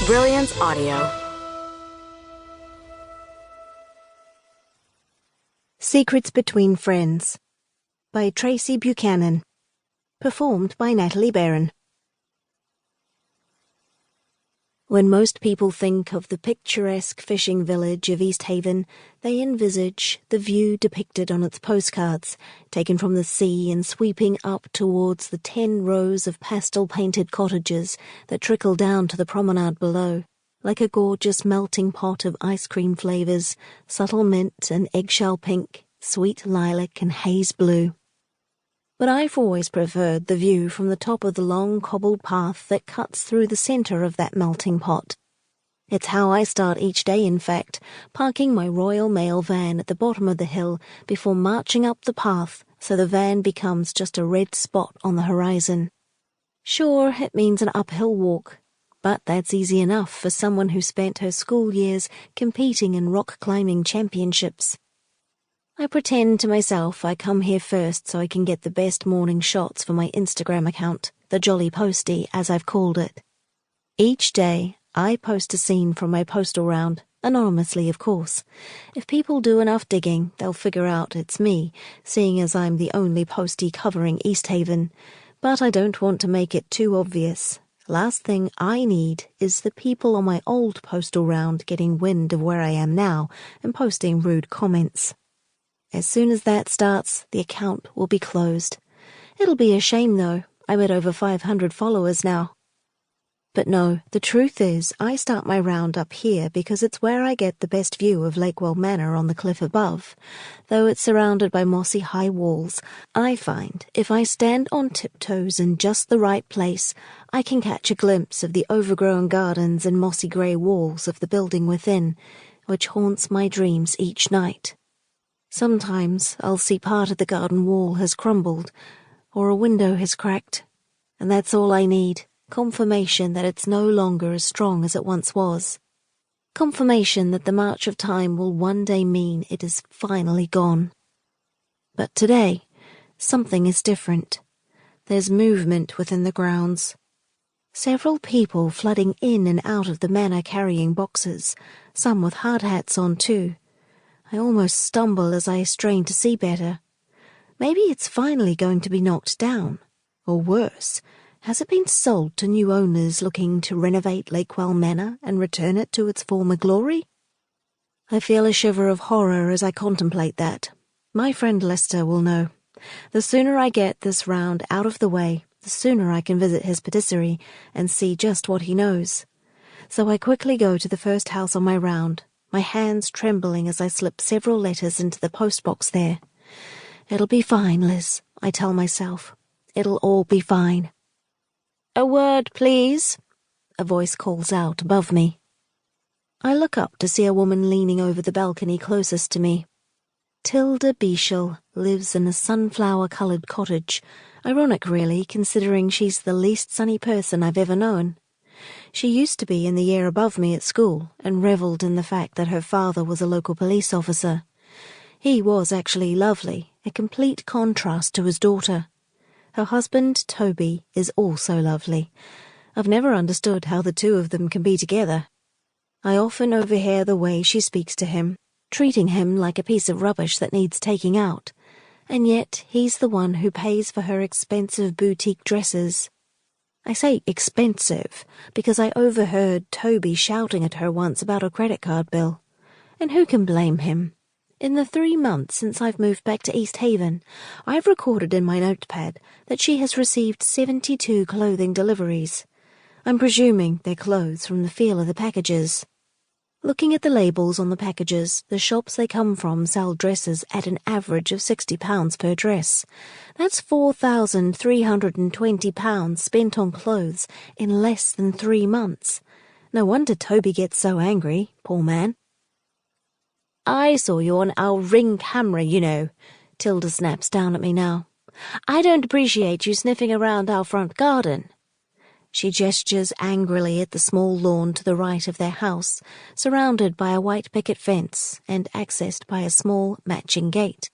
Brilliance Audio. Secrets Between Friends by Tracy Buchanan. Performed by Natalie Barron. When most people think of the picturesque fishing village of Easthaven, they envisage the view depicted on its postcards, taken from the sea and sweeping up towards the 10 rows of pastel-painted cottages that trickle down to the promenade below, like a gorgeous melting pot of ice cream flavours, subtle mint and eggshell pink, sweet lilac and haze blue. But I've always preferred the view from the top of the long cobbled path that cuts through the centre of that melting pot. It's how I start each day, in fact, parking my Royal Mail van at the bottom of the hill before marching up the path so the van becomes just a red spot on the horizon. Sure, it means an uphill walk, but that's easy enough for someone who spent her school years competing in rock climbing championships. I pretend to myself I come here first so I can get the best morning shots for my Instagram account, the Jolly Postie, as I've called it. Each day, I post a scene from my postal round, anonymously of course. If people do enough digging, they'll figure out it's me, seeing as I'm the only postie covering Easthaven. But I don't want to make it too obvious. Last thing I need is the people on my old postal round getting wind of where I am now and posting rude comments. As soon as that starts, the account will be closed. It'll be a shame, though. I'm at over 500 followers now. But no, the truth is, I start my round up here because it's where I get the best view of Lakewell Manor on the cliff above. Though it's surrounded by mossy high walls, I find if I stand on tiptoes in just the right place, I can catch a glimpse of the overgrown gardens and mossy grey walls of the building within, which haunts my dreams each night. Sometimes I'll see part of the garden wall has crumbled, or a window has cracked, and that's all I need, confirmation that it's no longer as strong as it once was. Confirmation that the march of time will one day mean it is finally gone. But today, something is different. There's movement within the grounds. Several people flooding in and out of the manor carrying boxes, some with hard hats on too. I almost stumble as I strain to see better. Maybe it's finally going to be knocked down. Or worse, has it been sold to new owners looking to renovate Lakewell Manor and return it to its former glory? I feel a shiver of horror as I contemplate that. My friend Lester will know. The sooner I get this round out of the way, the sooner I can visit his patisserie and see just what he knows. So I quickly go to the first house on my round, my hands trembling as I slip several letters into the postbox there. It'll be fine, Liz, I tell myself. It'll all be fine. A word, please, a voice calls out above me. I look up to see a woman leaning over the balcony closest to me. Tilda Beashel lives in a sunflower-coloured cottage. Ironic, really, considering she's the least sunny person I've ever known. She used to be in the year above me at school and revelled in the fact that her father was a local police officer. He was actually lovely, a complete contrast to his daughter. Her husband, Toby, is also lovely. I've never understood how the two of them can be together. I often overhear the way she speaks to him, treating him like a piece of rubbish that needs taking out. And yet he's the one who pays for her expensive boutique dresses. I say expensive because I overheard Toby shouting at her once about a credit card bill. And who can blame him? In the 3 months since I've moved back to Easthaven, I've recorded in my notepad that she has received 72 clothing deliveries. I'm presuming they're clothes from the feel of the packages. Looking at the labels on the packages, the shops they come from sell dresses at an average of £60 per dress. That's £4,320 spent on clothes in less than 3 months. No wonder Toby gets so angry, poor man. I saw you on our Ring camera, you know, Tilda snaps down at me now. I don't appreciate you sniffing around our front garden. She gestures angrily at the small lawn to the right of their house, surrounded by a white picket fence and accessed by a small matching gate.